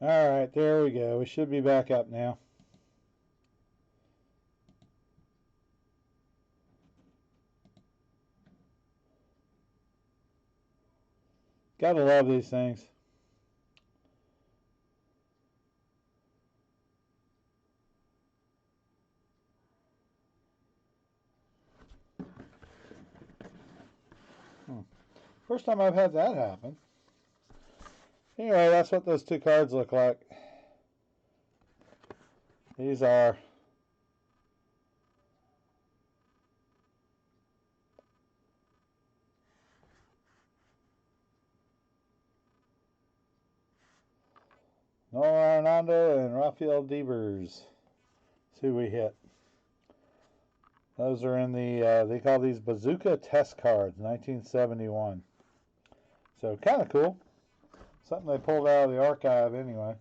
Alright, there we go. We should be back up now. Gotta love these things. First time I've had that happen. Anyway, that's what those two cards look like. These are Noah Arnando and Rafael Devers. See who we hit. Those are in the, they call these Bazooka Test Cards, 1971. So kind of cool. Something they pulled out of the archive anyway.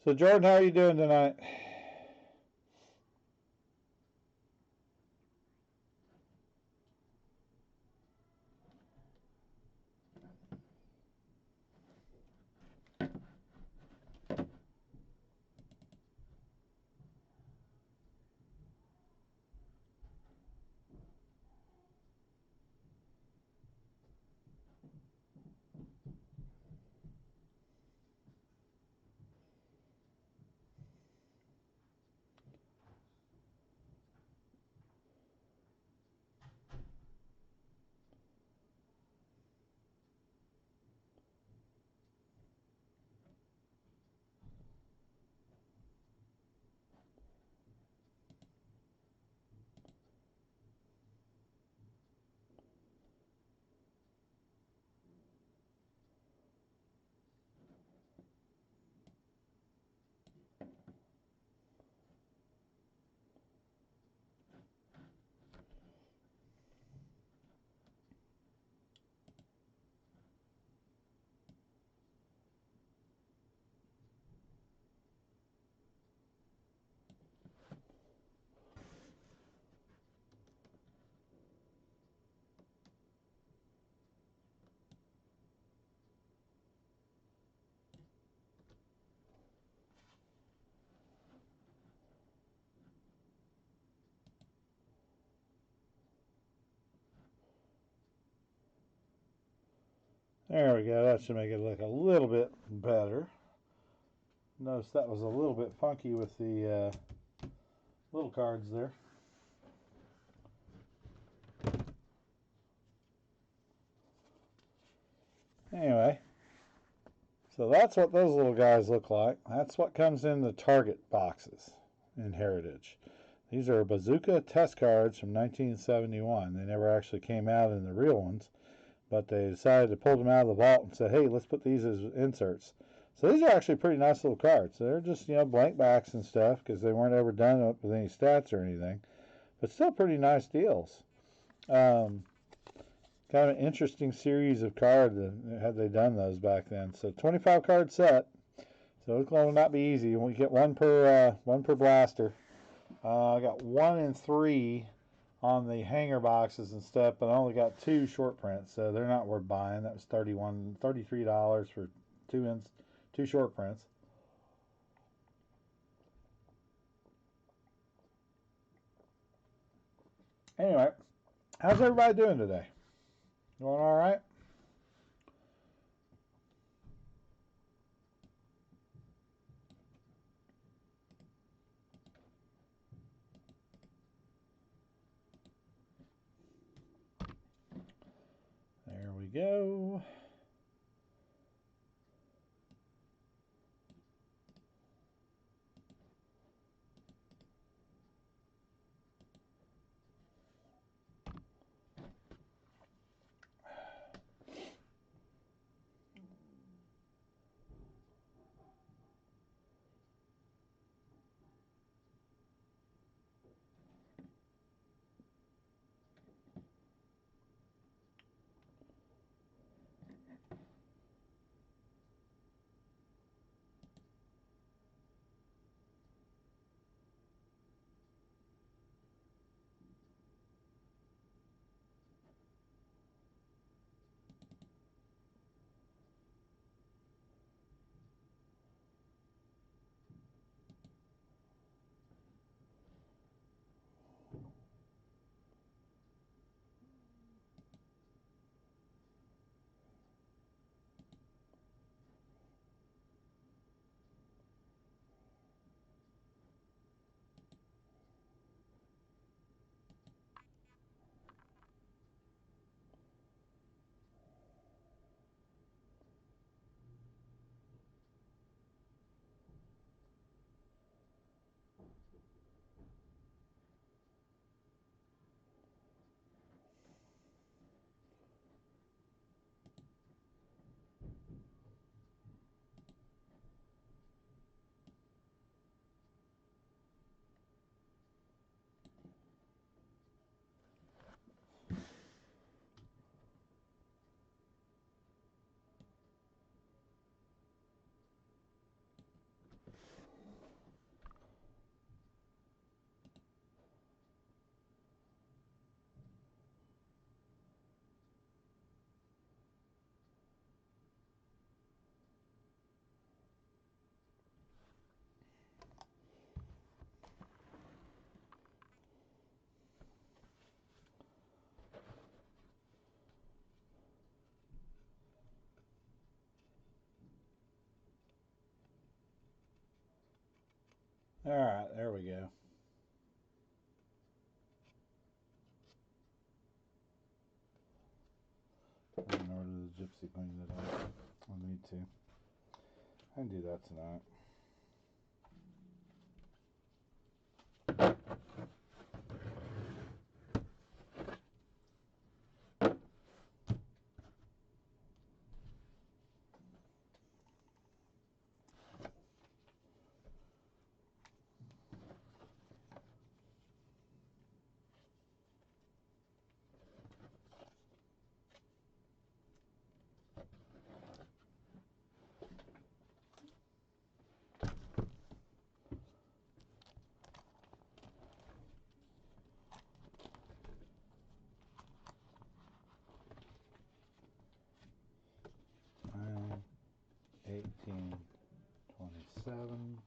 So Jordan, how are you doing tonight? There we go. That should make it look a little bit better. Notice that was a little bit funky with the little cards there. Anyway, so that's what those little guys look like. That's what comes in the Target boxes in Heritage. These are Bazooka Test Cards from 1971. They never actually came out in the real ones, but they decided to pull them out of the vault and said, hey, let's put these as inserts. So these are actually pretty nice little cards. They're just, blank backs and stuff because they weren't ever done up with any stats or anything, but still pretty nice deals. Kind of an interesting series of cards had they done those back then. So 25 card set. So it's going to not be easy. We get one per blaster. I got 1 in 3 on the hanger boxes and stuff, but I only got 2 short prints, so they're not worth buying. That was $33 for 2 short prints. Anyway, how's everybody doing today? Going all right? There we go. All right, there we go. I'm going to order the Gypsy clean it up. I'll need to. I can do that tonight. Nine, 18, 27.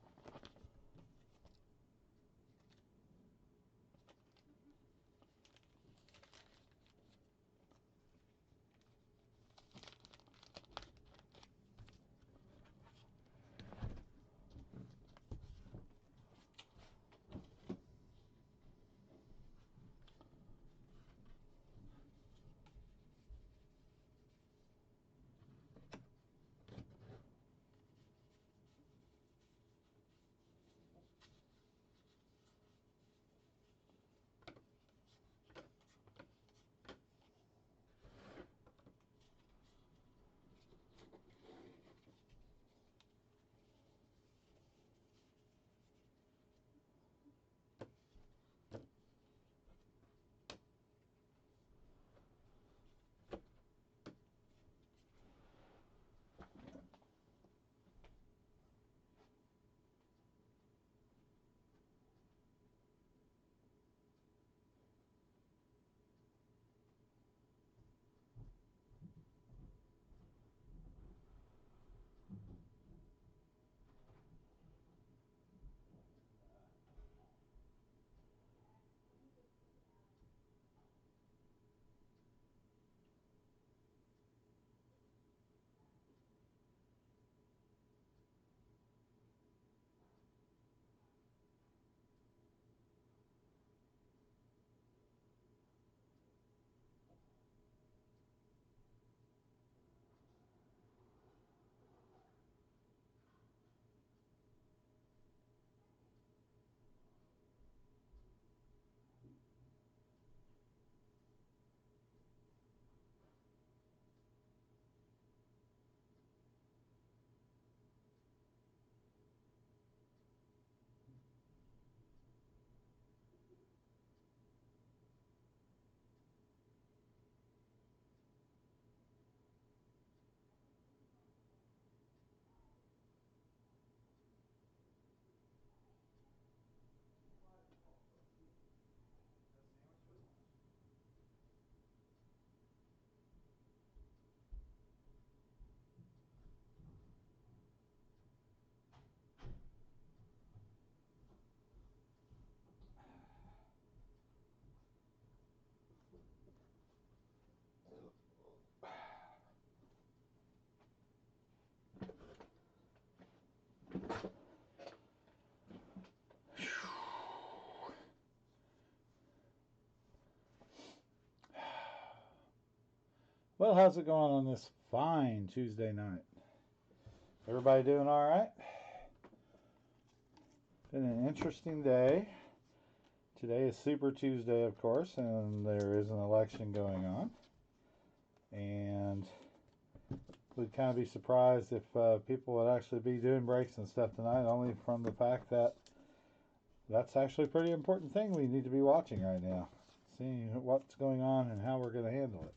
Well, how's it going on this fine Tuesday night? Everybody doing all right? Been an interesting day. Today is Super Tuesday, of course, and there is an election going on. And we'd kind of be surprised if people would actually be doing breaks and stuff tonight, only from the fact that that's actually a pretty important thing we need to be watching right now. Seeing what's going on and how we're going to handle it.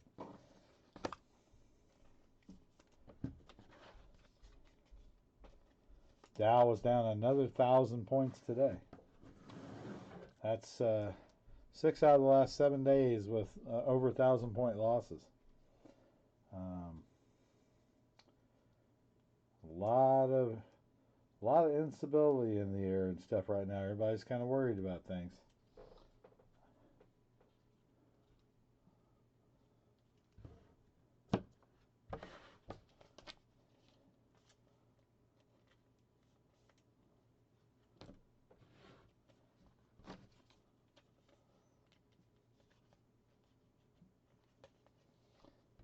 Dow was down another 1,000 points today. That's 6 out of the last 7 days with over 1,000-point losses. A lot of instability in the air and stuff right now. Everybody's kind of worried about things.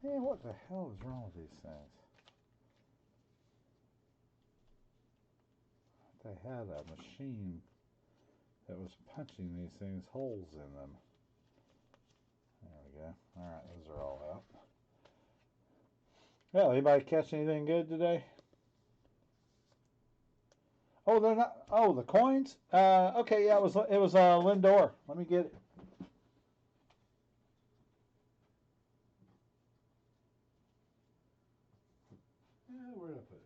Man, what the hell is wrong with these things? They had a machine that was punching these things holes in them. There we go. Alright, those are all out. Well, anybody catch anything good today? Oh, they're not. Oh, the coins? Okay, yeah, it was Lindor. Let me get it. Where did I put it?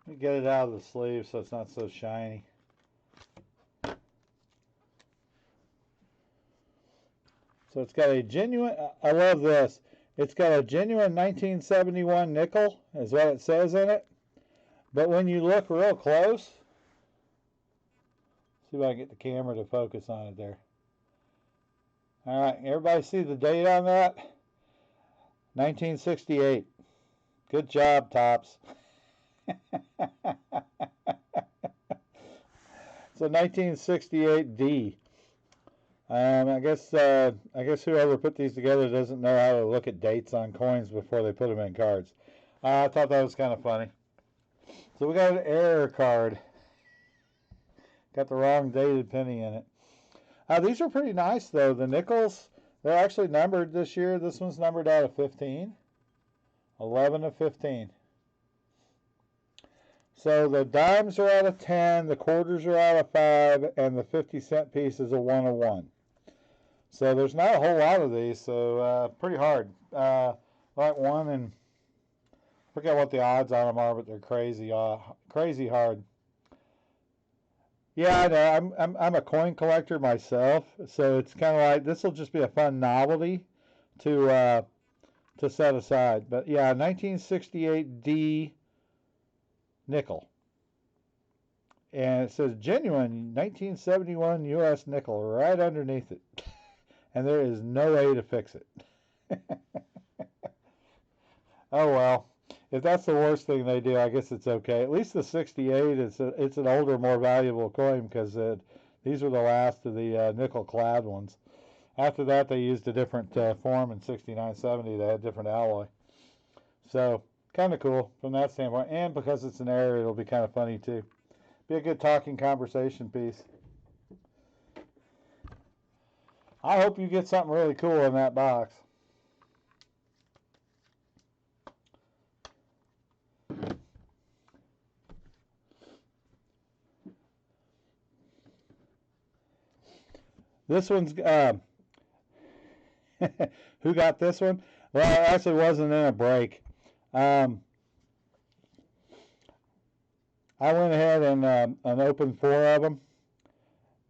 Let me get it out of the sleeve so it's not so shiny. So it's got a genuine, I love this. It's got a genuine 1971 nickel, is what it says in it. But when you look real close, see if I can get the camera to focus on it there. All right, everybody see the date on that? 1968. Good job, Tops. So 1968D. I guess whoever put these together doesn't know how to look at dates on coins before they put them in cards. I thought that was kind of funny. So we got an error card. Got the wrong dated penny in it. These are pretty nice though. The nickels, they're actually numbered this year. This one's numbered out of 15. 11 of 15. So the dimes are out of 10, the quarters are out of 5, and the 50-cent piece is a 1 of 1. So there's not a whole lot of these, so pretty hard. Like one, and I forget what the odds on them are, but they're crazy hard. Yeah, I know. I'm a coin collector myself, so it's kind of like this will just be a fun novelty to set aside. But yeah, 1968D nickel, and it says genuine 1971 U.S. nickel right underneath it, and there is no way to fix it. Oh well, if that's the worst thing they do, I guess it's okay. At least the 68 it's an older, more valuable coin because these were the last of the nickel clad ones. After that, they used a different form in 69, 70. They had different alloy. So kind of cool from that standpoint, and because it's an error, it'll be kind of funny too. Be a good talking conversation piece. I hope you get something really cool in that box. This one's who got this one? Well, it actually wasn't in a break. I went ahead and opened 4 of them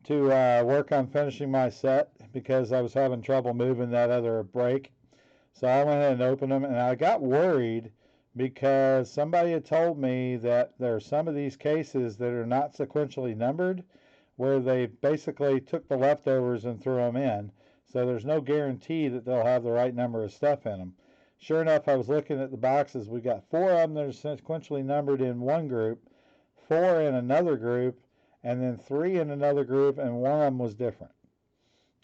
to work on finishing my set because I was having trouble moving that other break. So I went ahead and opened them, and I got worried because somebody had told me that there are some of these cases that are not sequentially numbered, where they basically took the leftovers and threw them in. So there's no guarantee that they'll have the right number of stuff in them. Sure enough, I was looking at the boxes. We got 4 of them that are sequentially numbered in one group, 4 in another group, and then 3 in another group, and one of them was different.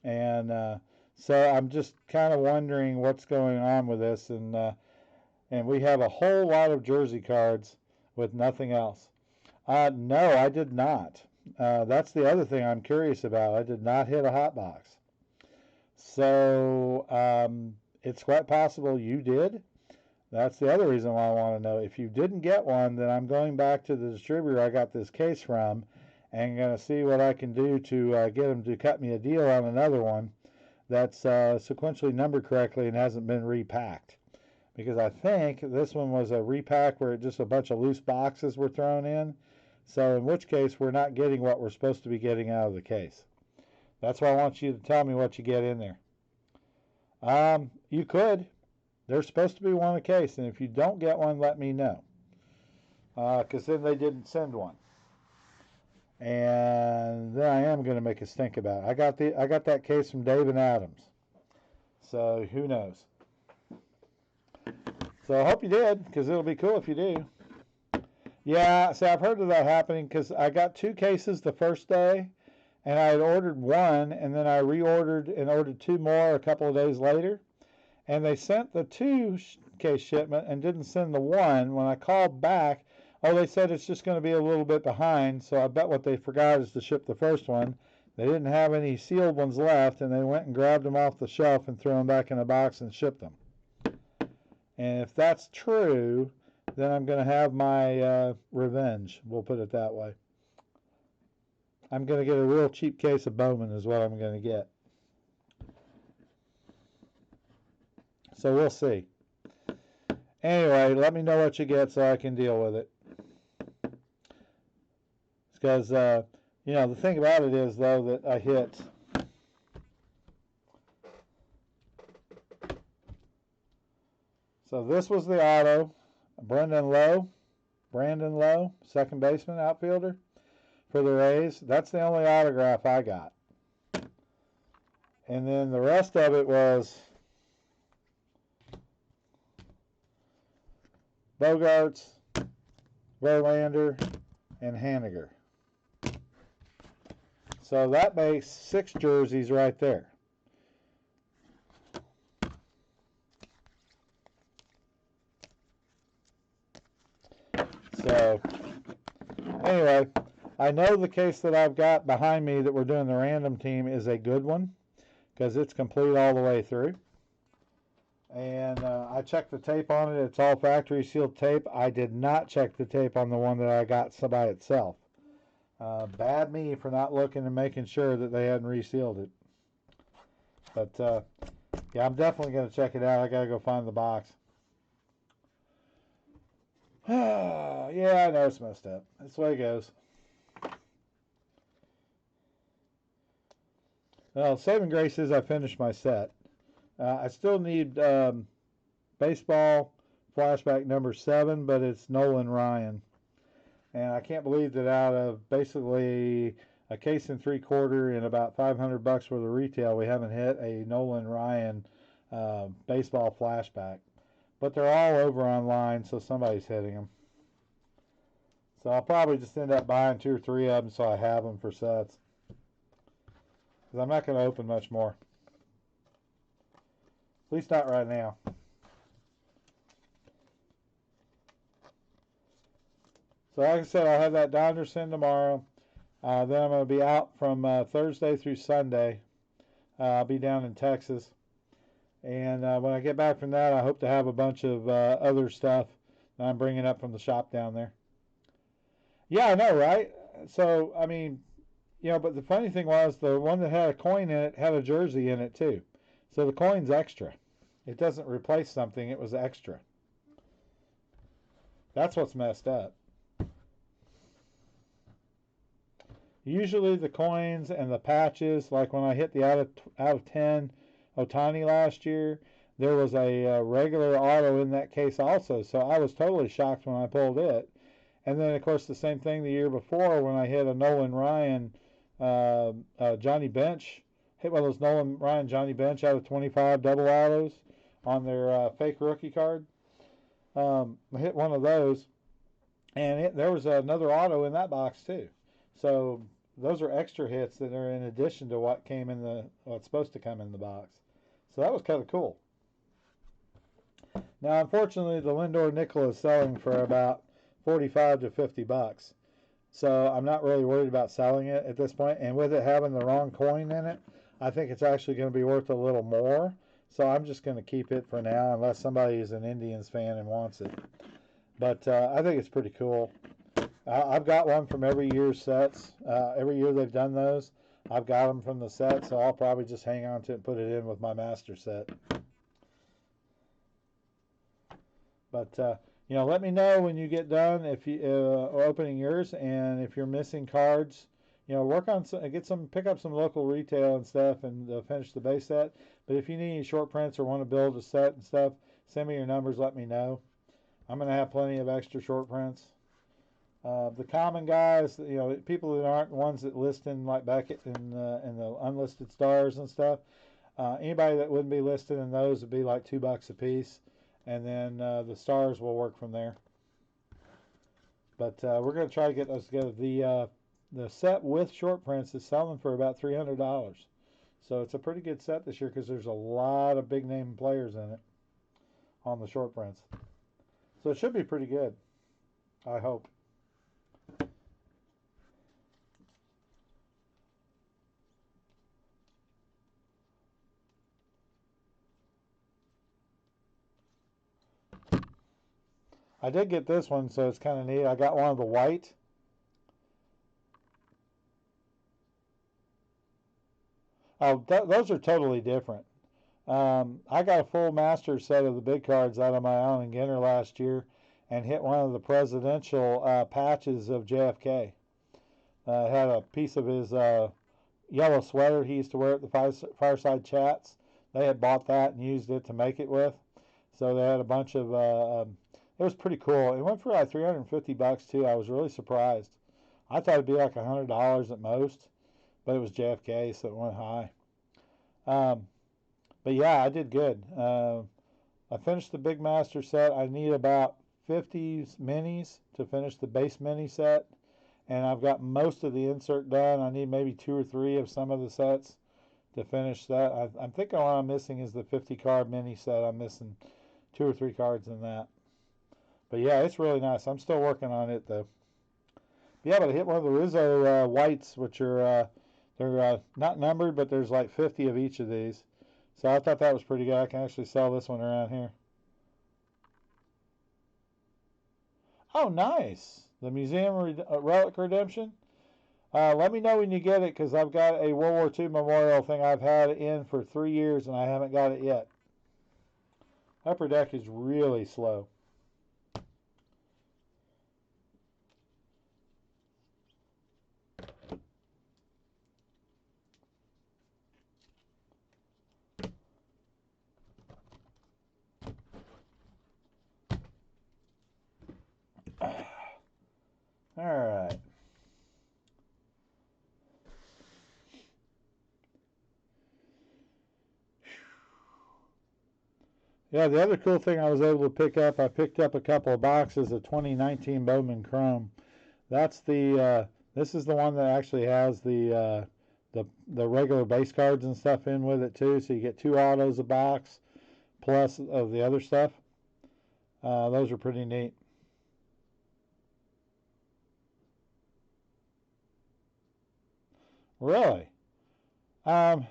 And so I'm just kind of wondering what's going on with this. And we have a whole lot of jersey cards with nothing else. No, I did not. That's the other thing I'm curious about. I did not hit a hot box. So it's quite possible you did. That's the other reason why I want to know. If you didn't get one, then I'm going back to the distributor I got this case from and going to see what I can do to get them to cut me a deal on another one that's sequentially numbered correctly and hasn't been repacked. Because I think this one was a repack where just a bunch of loose boxes were thrown in. So in which case, we're not getting what we're supposed to be getting out of the case. That's why I want you to tell me what you get in there. You could. There's supposed to be one a case, and if you don't get one, let me know. Because then they didn't send one. And then I am going to make a stink about it. I got that case from Dave and Adams. So who knows? So I hope you did, because it'll be cool if you do. Yeah, see, I've heard of that happening, because I got 2 cases the first day, and I had ordered one, and then I reordered and ordered 2 more a couple of days later. And they sent the 2 case shipment and didn't send the 1. When I called back, they said it's just going to be a little bit behind, so I bet what they forgot is to ship the first one. They didn't have any sealed ones left, and they went and grabbed them off the shelf and threw them back in a box and shipped them. And if that's true, then I'm going to have my revenge. We'll put it that way. I'm going to get a real cheap case of Bowman is what I'm going to get. So we'll see. Anyway, let me know what you get so I can deal with it. Because, the thing about it is, though, that I hit. So this was the auto. Brandon Lowe, second baseman, outfielder for the Rays. That's the only autograph I got. And then the rest of it was Bogarts, Verlander, and Haniger. So that makes 6 jerseys right there. So, anyway, I know the case that I've got behind me that we're doing the random team is a good one, because it's complete all the way through. And I checked the tape on it. It's all factory sealed tape. I did not check the tape on the one that I got by itself. Bad me for not looking and making sure that they hadn't resealed it. But, yeah, I'm definitely going to check it out. I got to go find the box. Yeah, I know it's messed up. That's the way it goes. Well, saving grace is I finished my set. I still need baseball flashback number 7, but it's Nolan Ryan. And I can't believe that out of basically a case and 3/4 and about $500 worth of retail, we haven't hit a Nolan Ryan baseball flashback. But they're all over online, so somebody's hitting them. So I'll probably just end up buying 2 or 3 of them so I have them for sets. Because I'm not going to open much more. At least not right now. So like I said, I'll have that Donderson tomorrow. Then I'm going to be out from Thursday through Sunday. I'll be down in Texas. And when I get back from that, I hope to have a bunch of other stuff that I'm bringing up from the shop down there. Yeah, I know, right? So, I mean, but the funny thing was the one that had a coin in it had a jersey in it too. So the coin's extra. It doesn't replace something. It was extra. That's what's messed up. Usually the coins and the patches, like when I hit the out of 10 Ohtani last year, there was a regular auto in that case also. So I was totally shocked when I pulled it. And then, of course, the same thing the year before when I hit a Nolan Ryan Johnny Bench. Hit one of those Nolan Ryan Johnny Bench out of 25 double autos on their fake rookie card. I hit one of those. And there was another auto in that box, too. So those are extra hits that are in addition to what's supposed to come in the box. So that was kind of cool. Now, unfortunately, the Lindor nickel is selling for about $45 to $50. So I'm not really worried about selling it at this point. And with it having the wrong coin in it, I think it's actually going to be worth a little more. So I'm just going to keep it for now unless somebody is an Indians fan and wants it. But I think it's pretty cool. I've got one from every year's sets. Every year they've done those. I've got them from the set, so I'll probably just hang on to it and put it in with my master set. But Let me know when you get done if you opening yours, and if you're missing cards, work on pick up some local retail and stuff, and finish the base set. But if you need any short prints or want to build a set and stuff, send me your numbers. Let me know. I'm gonna have plenty of extra short prints. The common guys, people that aren't ones that list in like Beckett and the unlisted stars and stuff. Anybody that wouldn't be listed in those would be like $2 a piece, and then the stars will work from there. But we're going to try to get those together. The set with short prints is selling for about $300, so it's a pretty good set this year because there's a lot of big name players in it on the short prints. So it should be pretty good, I hope. I did get this one, so it's kind of neat. I got one of the white. Oh, those are totally different. I got a full master set of the big cards out of my Allen and Ginter last year, and hit one of the presidential patches of JFK. Had a piece of his yellow sweater he used to wear at the fireside chats. They had bought that and used it to make it with. So they had a bunch of. It was pretty cool. It went for like $350 too. I was really surprised. I thought it'd be like $100 at most, but it was JFK, so it went high. But yeah, I did good. I finished the big master set. I need about 50 minis to finish the base mini set, and I've got most of the insert done. I need maybe 2 or 3 of some of the sets to finish that. I'm thinking what I'm missing is the 50 card mini set. I'm missing 2 or 3 cards in that. But yeah, it's really nice. I'm still working on it though. Yeah, but I hit one of the Rizzo whites, which are they're not numbered, but there's like 50 of each of these. So I thought that was pretty good. I can actually sell this one around here. Oh, nice. The Museum Relic Redemption. Let me know when you get it, because I've got a World War II memorial thing I've had in for 3 years, and I haven't got it yet. Upper Deck is really slow. All right. Yeah, the other cool thing I was able to pick up, I picked up a couple of boxes of 2019 Bowman Chrome. That's this is the one that actually has the regular base cards and stuff in with it too. So you get 2 autos a box plus of the other stuff. Those are pretty neat. Really? Um,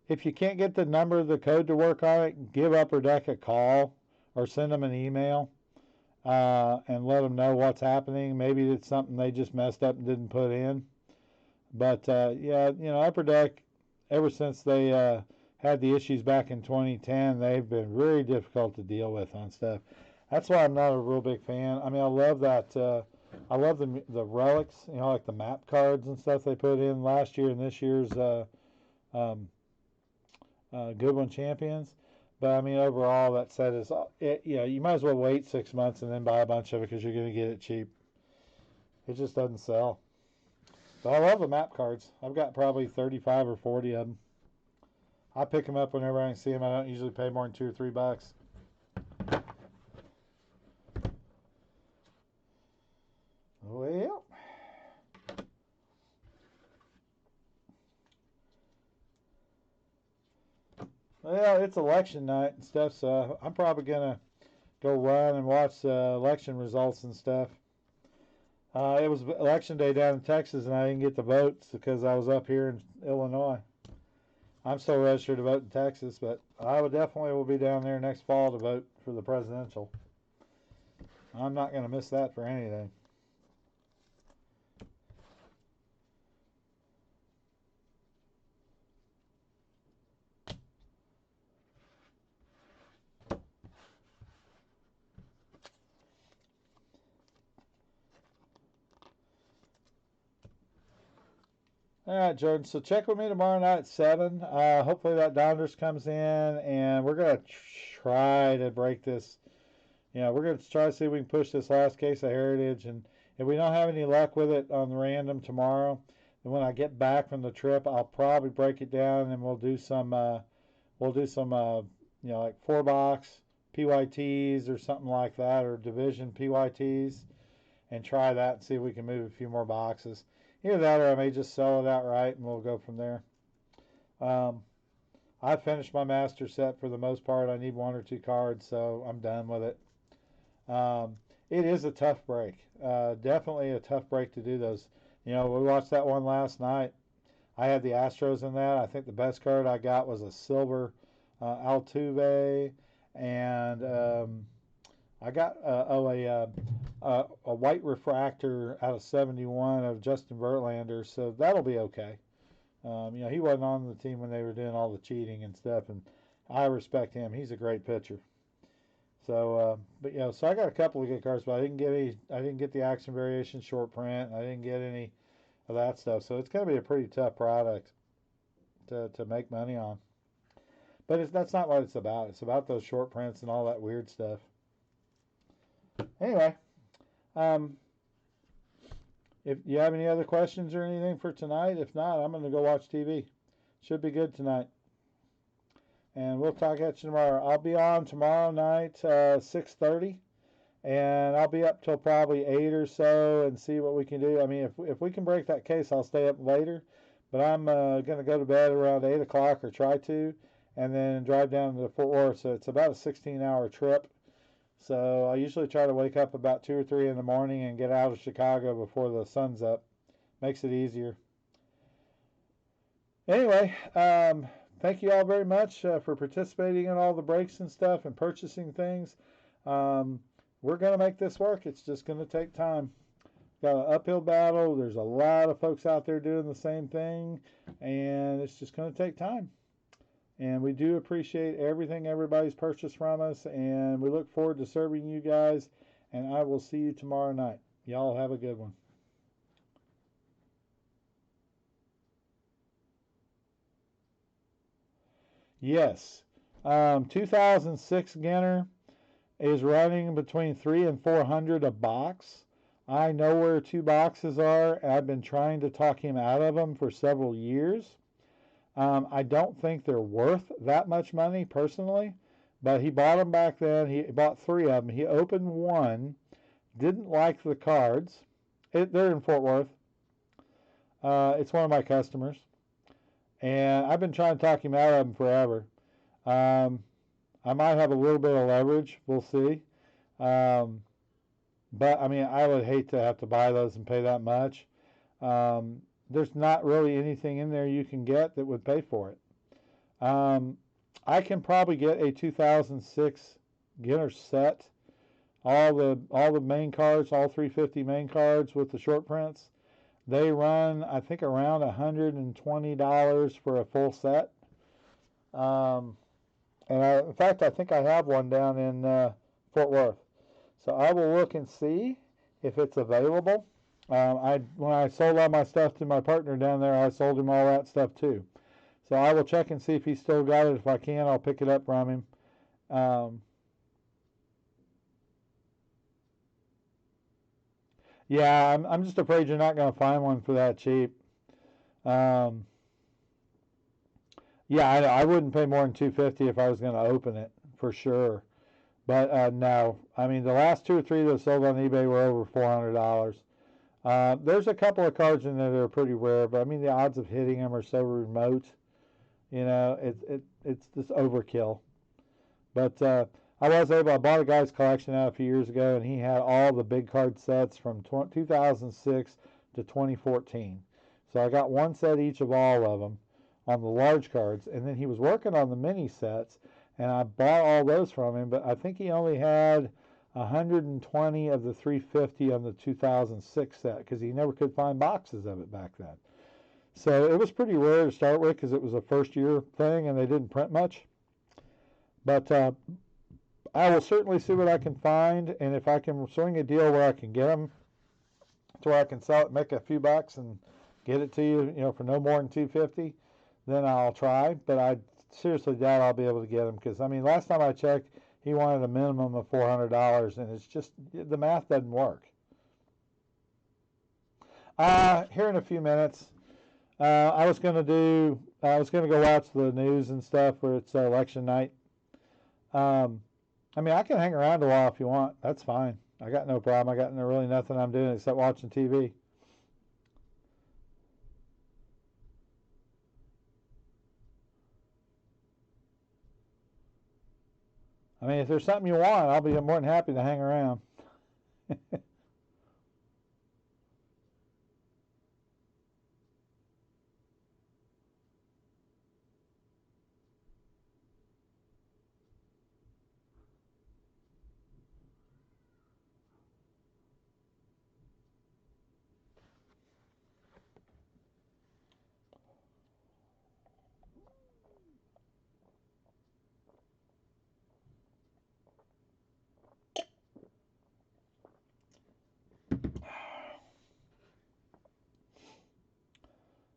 if you can't get the number of the code to work on it, give Upper Deck a call or send them an email and let them know what's happening. Maybe it's something they just messed up and didn't put in. But yeah, Upper Deck, ever since they had the issues back in 2010, they've been very difficult to deal with on stuff. That's why I'm not a real big fan. I mean, I love that. I love the relics, like the map cards and stuff they put in last year and this year's um, Good One Champions. But I mean, overall, that set is, you might as well wait 6 months and then buy a bunch of it because you're going to get it cheap. It just doesn't sell. But I love the map cards. I've got probably 35 or 40 of them. I pick them up whenever I can see them. I don't usually pay more than $2 or $3. Well, it's election night and stuff, so I'm probably gonna go run and watch election results and stuff. It was election day down in Texas, and I didn't get the votes because I was up here in Illinois. I'm still registered to vote in Texas, but I would definitely will be down there next fall to vote for the presidential. I'm not going to miss that for anything. All right, Jordan. So check with me tomorrow night at 7. Hopefully that Donders comes in, and we're going to try to break this. We're going to try to see if we can push this last case of Heritage. And if we don't have any luck with it on the random tomorrow, then when I get back from the trip, I'll probably break it down and we'll do some like 4-box PYTs or something like that, or division PYTs, and try that and see if we can move a few more boxes. Either that, or I may just sell it outright and we'll go from there. Um, I finished my master set for the most part. I need 1 or 2 cards, so I'm done with it. It is a tough break. Definitely a tough break to do those. We watched that one last night. I had the Astros in that. I think the best card I got was a silver Altuve, and I got a white refractor out of 71 of Justin Verlander, so that'll be okay. He wasn't on the team when they were doing all the cheating and stuff, and I respect him. He's a great pitcher. So, so I got a couple of good cards, but I didn't get the action variation short print. I didn't get any of that stuff. So it's going to be a pretty tough product to make money on. But that's not what it's about. It's about those short prints and all that weird stuff. Anyway, if you have any other questions or anything for tonight, if not, I'm going to go watch TV. Should be good tonight. And we'll talk at you tomorrow. I'll be on tomorrow night, 6:30, and I'll be up till probably 8 or so and see what we can do. I mean, if we can break that case, I'll stay up later. But I'm going to go to bed around 8 o'clock, or try to, and then drive down to Fort Worth. So it's about a 16-hour trip. So I usually try to wake up about 2 or 3 in the morning and get out of Chicago before the sun's up. Makes it easier. Anyway, thank you all very much for participating in all the breaks and stuff and purchasing things. We're going to make this work. It's just going to take time. Got an uphill battle. There's a lot of folks out there doing the same thing, and it's just going to take time. And we do appreciate everything everybody's purchased from us, and we look forward to serving you guys, and I will see you tomorrow night. Y'all have a good one. Yes. 2006 Ginner is running between 300 and 400 a box. I know where 2 boxes are. I've been trying to talk him out of them for several years. I don't think they're worth that much money personally, but he bought them back then. He bought 3 of them. He opened one, didn't like the cards. They're in Fort Worth. It's one of my customers, and I've been trying to talk him out of them forever. I might have a little bit of leverage. We'll see. But I mean, I would hate to have to buy those and pay that much. There's not really anything in there you can get that would pay for it. I can probably get a 2006 Ginner set, all the main cards, all 350 main cards with the short prints. They run, I think, around $120 for a full set. In fact, I think I have one down in Fort Worth. So I will look and see if it's available. When I sold all my stuff to my partner down there, I sold him all that stuff too. So I will check and see if he's still got it. If I can, I'll pick it up from him. Yeah, I'm just afraid you're not going to find one for that cheap. Um, yeah, I wouldn't pay more than $250 if I was going to open it for sure. But no, I mean the last 2 or 3 that sold on eBay were over $400. There's a couple of cards in there that are pretty rare, but I mean the odds of hitting them are so remote. It's just overkill. But I bought a guy's collection out a few years ago, and he had all the big card sets from 2006 to 2014. So I got one set each of all of them on the large cards, and then he was working on the mini sets, and I bought all those from him, but I think he only had 120 of the 350 on the 2006 set because he never could find boxes of it back then. So it was pretty rare to start with because it was a first year thing and they didn't print much. But I will certainly see what I can find, and if I can swing a deal where I can get them to where I can sell it, make a few bucks, and get it to you, for no more than $250, then I'll try. But I seriously doubt I'll be able to get them because last time I checked, he wanted a minimum of $400, and it's just the math doesn't work. Here in a few minutes, I was gonna go watch the news and stuff where it's election night. I can hang around a while if you want. That's fine. I got no problem. I got really nothing I'm doing except watching TV. If there's something you want, I'll be more than happy to hang around.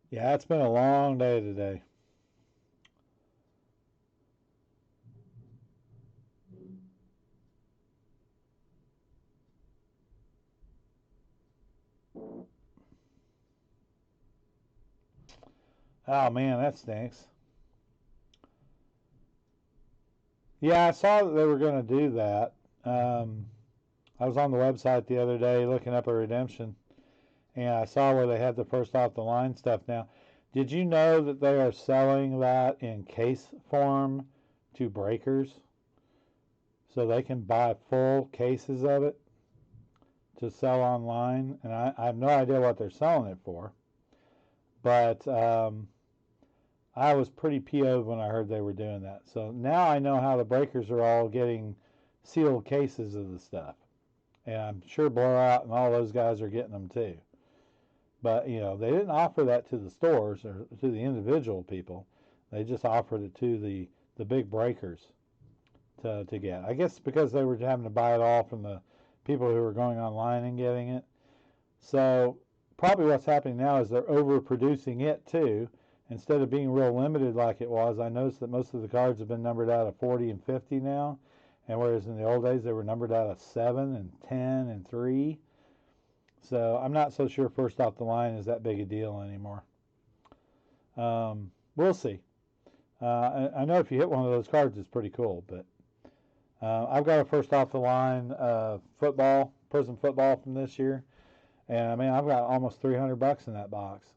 Yeah, it's been a long day today. Oh man, that stinks. Yeah, I saw that they were going to do that. I was on the website the other day looking up a redemption, and I saw where they had the first off the line stuff. Now, did you know that they are selling that in case form to breakers? So they can buy full cases of it to sell online, and I have no idea what they're selling it for. But I was pretty PO'd when I heard they were doing that. So now I know how the breakers are all getting sealed cases of the stuff. And I'm sure Blowout and all those guys are getting them too. But, they didn't offer that to the stores or to the individual people. They just offered it to the big breakers to get. I guess because they were having to buy it all from the people who were going online and getting it. So probably what's happening now is they're overproducing it too. Instead of being real limited like it was, I noticed that most of the cards have been numbered out of 40 and 50 now. And whereas in the old days they were numbered out of 7 and 10 and 3. So I'm not so sure first off the line is that big a deal anymore. We'll see. I know if you hit one of those cards, it's pretty cool. But I've got a first off the line football, prison football from this year. And I've got almost $300 in that box.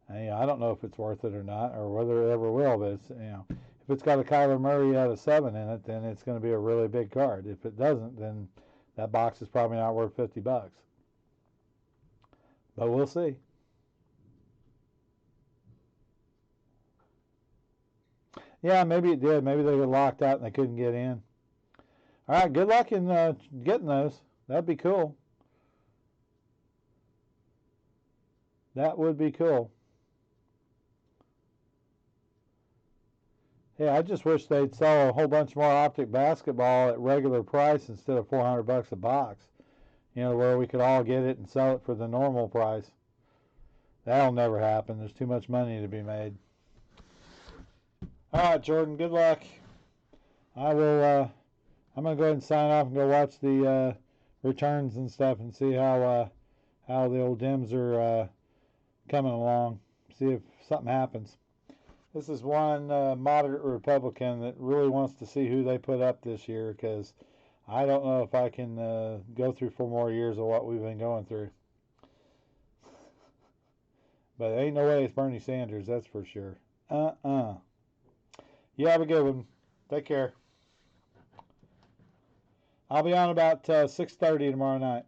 And, I don't know if it's worth it or not, or whether it ever will. But it's, if it's got a Kyler Murray out of 7 in it, then it's going to be a really big card. If it doesn't, then that box is probably not worth $50. But we'll see. Yeah, maybe it did. Maybe they got locked out and they couldn't get in. All right, good luck in getting those. That'd be cool. That would be cool. Yeah, I just wish they'd sell a whole bunch more optic basketball at regular price instead of $400 a box. Where we could all get it and sell it for the normal price. That'll never happen. There's too much money to be made. All right, Jordan. Good luck. I will. I'm gonna go ahead and sign off and go watch the returns and stuff and see how the old Dems are coming along. See if something happens. This is one moderate Republican that really wants to see who they put up this year because I don't know if I can go through 4 more years of what we've been going through. But there ain't no way it's Bernie Sanders, that's for sure. You have a good one. Take care. I'll be on about 6:30 tomorrow night.